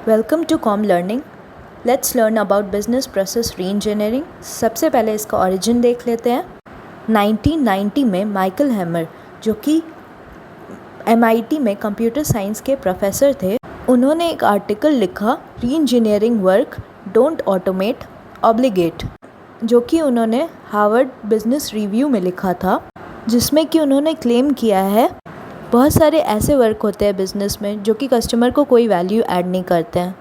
Welcome to Com Learning. Let's learn about business process reengineering. सबसे पहले इसका origin देख लेते हैं। 1990 में माइकल हैमर, जो कि MIT में कंप्यूटर साइंस के प्रोफेसर थे, उन्होंने एक आर्टिकल लिखा, रीइंजीनियरिंग वर्क डोंट ऑटोमेट ऑब्लिगेट, जो कि उन्होंने हार्वर्ड बिजनेस रिव्यू में लिखा था, जिसमें कि उन्होंने क्लेम किया है बहुत सारे ऐसे वर्क होते हैं बिज़नेस में जो कि कस्टमर को कोई वैल्यू ऐड नहीं करते हैं,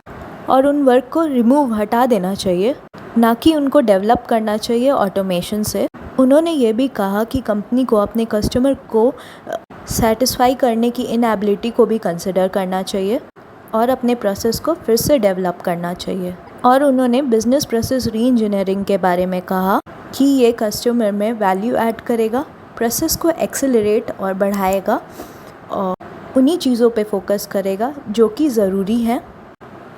और उन वर्क को हटा देना चाहिए, ना कि उनको डेवलप करना चाहिए ऑटोमेशन से। उन्होंने ये भी कहा कि कंपनी को अपने कस्टमर को सेटिस्फाई करने की इनएबिलिटी को भी कंसिडर करना चाहिए और अपने प्रोसेस को फिर से डेवलप करना चाहिए। और उन्होंने बिजनेस प्रोसेस रीइंजीनियरिंग के बारे में कहा कि ये कस्टमर में वैल्यू ऐड करेगा, प्रोसेस को एक्सेलरेट और बढ़ाएगा और उन्हीं चीज़ों पे फोकस करेगा जो कि ज़रूरी है।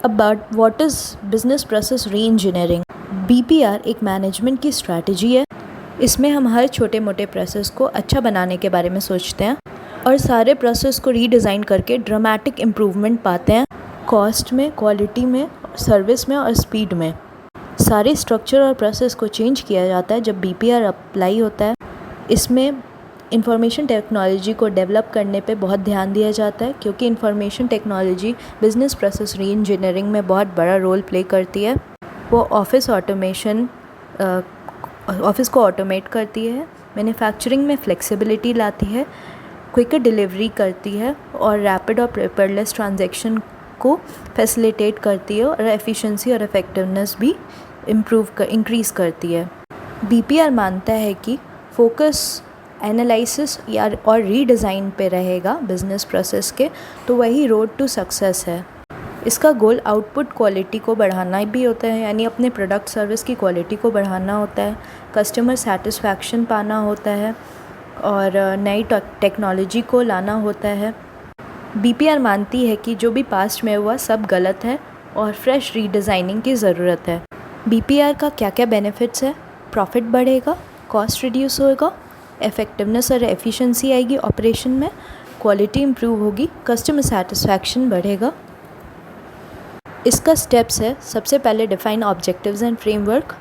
About what is business process reengineering. BPR एक मैनेजमेंट की स्ट्रैटेजी है। इसमें हम हर छोटे मोटे प्रोसेस को अच्छा बनाने के बारे में सोचते हैं और सारे प्रोसेस को रीडिज़ाइन करके ड्रामेटिक इम्प्रूवमेंट पाते हैं, कॉस्ट में, क्वालिटी में, सर्विस में और स्पीड में। सारे स्ट्रक्चर और प्रोसेस को चेंज किया जाता है जब BPR अप्लाई होता है। इसमें इंफॉर्मेशन टेक्नोलॉजी को डेवलप करने पे बहुत ध्यान दिया जाता है, क्योंकि इंफॉर्मेशन टेक्नोलॉजी बिजनेस प्रोसेस रीइंजीनियरिंग में बहुत बड़ा रोल प्ले करती है। वो ऑफिस को ऑटोमेट करती है, मैन्युफैक्चरिंग में फ्लेक्सिबिलिटी लाती है, क्विकर डिलीवरी करती है और रैपिड और पेपरलेस ट्रांजैक्शन को फैसिलिटेट करती है और एफिशिएंसी और इफेक्टिवनेस भी इंक्रीज़ करती है। BPR मानता है कि फोकस एनालिसिस या और रीडिज़ाइन पे रहेगा बिज़नेस प्रोसेस के, तो वही रोड टू सक्सेस है। इसका गोल आउटपुट क्वालिटी को बढ़ाना भी होता है, यानी अपने प्रोडक्ट सर्विस की क्वालिटी को बढ़ाना होता है, कस्टमर सेटिस्फैक्शन पाना होता है और नई टेक्नोलॉजी को लाना होता है। BPR मानती है कि जो भी पास्ट में हुआ सब गलत है और फ्रेश रीडिज़ाइनिंग की ज़रूरत है। BPR का क्या क्या बेनिफिट्स है? प्रॉफिट बढ़ेगा, कॉस्ट रिड्यूस होगा, इफ़ेक्टिवनेस और एफिशिएंसी आएगी ऑपरेशन में, क्वालिटी इम्प्रूव होगी, कस्टमर सेटिस्फैक्शन बढ़ेगा। इसका स्टेप्स है, सबसे पहले define objectives and framework.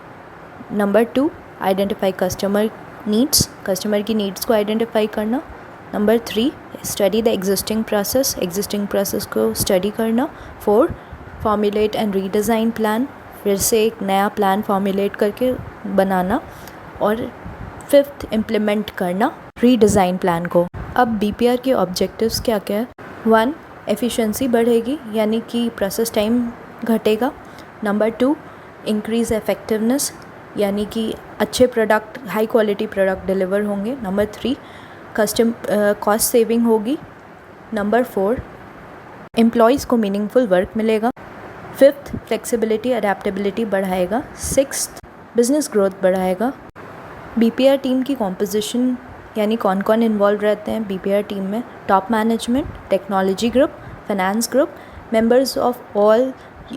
Number 2, identify customer needs, customer की नीड्स को आइडेंटिफाई करना। Number 3, study the existing process को स्टडी करना। 4, फॉर्मुलेट एंड रीडिज़ाइन प्लान, फिर से एक नया प्लान फॉर्मुलेट करके बनाना। और 5th, इम्प्लीमेंट करना रीडिज़ाइन प्लान को। अब BPR के ऑब्जेक्टिव्स क्या क्या है? 1, एफिशिएंसी बढ़ेगी, यानी कि प्रोसेस टाइम घटेगा। नंबर 2, इंक्रीज़ इफेक्टिवनेस, यानी कि अच्छे product, high quality product deliver होंगे। नंबर 3, कॉस्ट सेविंग होगी। नंबर 4, एम्प्लॉयज़ को मीनिंगफुल वर्क मिलेगा। 5th, फ्लेक्सिबिलिटी अडेप्टेबिलिटी बढ़ाएगा। 6th, बिजनेस ग्रोथ बढ़ाएगा। BPR टीम की कॉम्पोजिशन, यानी कौन कौन इन्वॉल्व रहते हैं BPR टीम में? Top management, technology group, finance group, members of all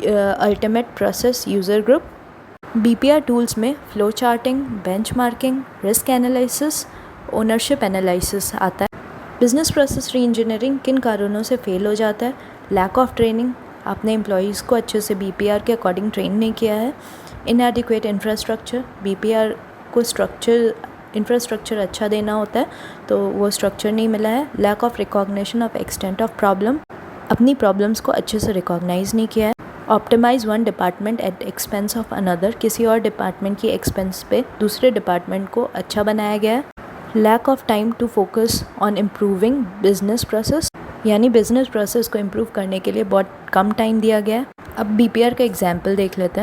ultimate process user group. BPR tools में flow charting, benchmarking, risk analysis, ownership analysis आता है। बिजनेस प्रोसेस रीइंजीनियरिंग किन कारणों से फेल हो जाता है? लैक ऑफ ट्रेनिंग, आपने एम्प्लॉयज़ को अच्छे से BPR के अकॉर्डिंग ट्रेन नहीं किया है। इनएडिक्वेट इंफ्रास्ट्रक्चर, BPR को इंफ्रास्ट्रक्चर अच्छा देना होता है, तो वो स्ट्रक्चर नहीं मिला है। Lack of recognition of extent of problem, अपनी प्रॉब्लम्स को अच्छे से रिकॉग्नाइज नहीं किया है। Optimise one department at expense of another, किसी और डिपार्टमेंट की एक्सपेंस पे दूसरे डिपार्टमेंट को अच्छा बनाया गया है। Lack of time to focus on improving business process, यानी बिजनेस प्रोसेस को इम्प्रूव करने के लिए बहुत कम टाइम दिया गया है। अब BPR का एग्जाम्पल देख लेते हैं।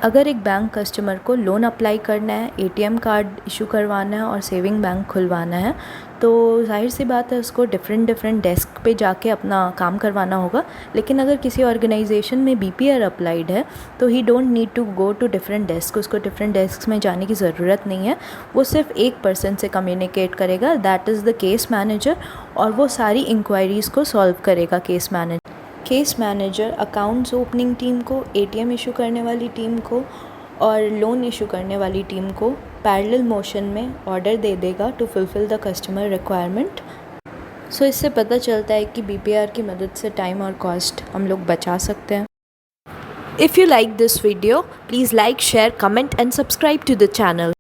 अगर एक बैंक कस्टमर को लोन अप्लाई करना है, ATM कार्ड इशू करवाना है और सेविंग बैंक खुलवाना है, तो जाहिर सी बात है उसको डिफरेंट डेस्क पे जाके अपना काम करवाना होगा। लेकिन अगर किसी ऑर्गेनाइजेशन में BPR अप्लाइड है तो ही don't need to go to different desk, उसको डिफरेंट डेस्क में जाने की ज़रूरत नहीं है। वो सिर्फ एक पर्सन से कम्युनिकेट करेगा, that is the case manager, और वो सारी इंक्वायरीज़ को सॉल्व करेगा case manager accounts opening team को, ATM इशू करने वाली टीम को और लोन इशू करने वाली टीम को पैरेलल मोशन में ऑर्डर दे देगा to fulfil the customer requirement. So इससे पता चलता है कि BPR की मदद से टाइम और कॉस्ट हम लोग बचा सकते हैं। If you like this video, please like, share, comment and subscribe to the channel.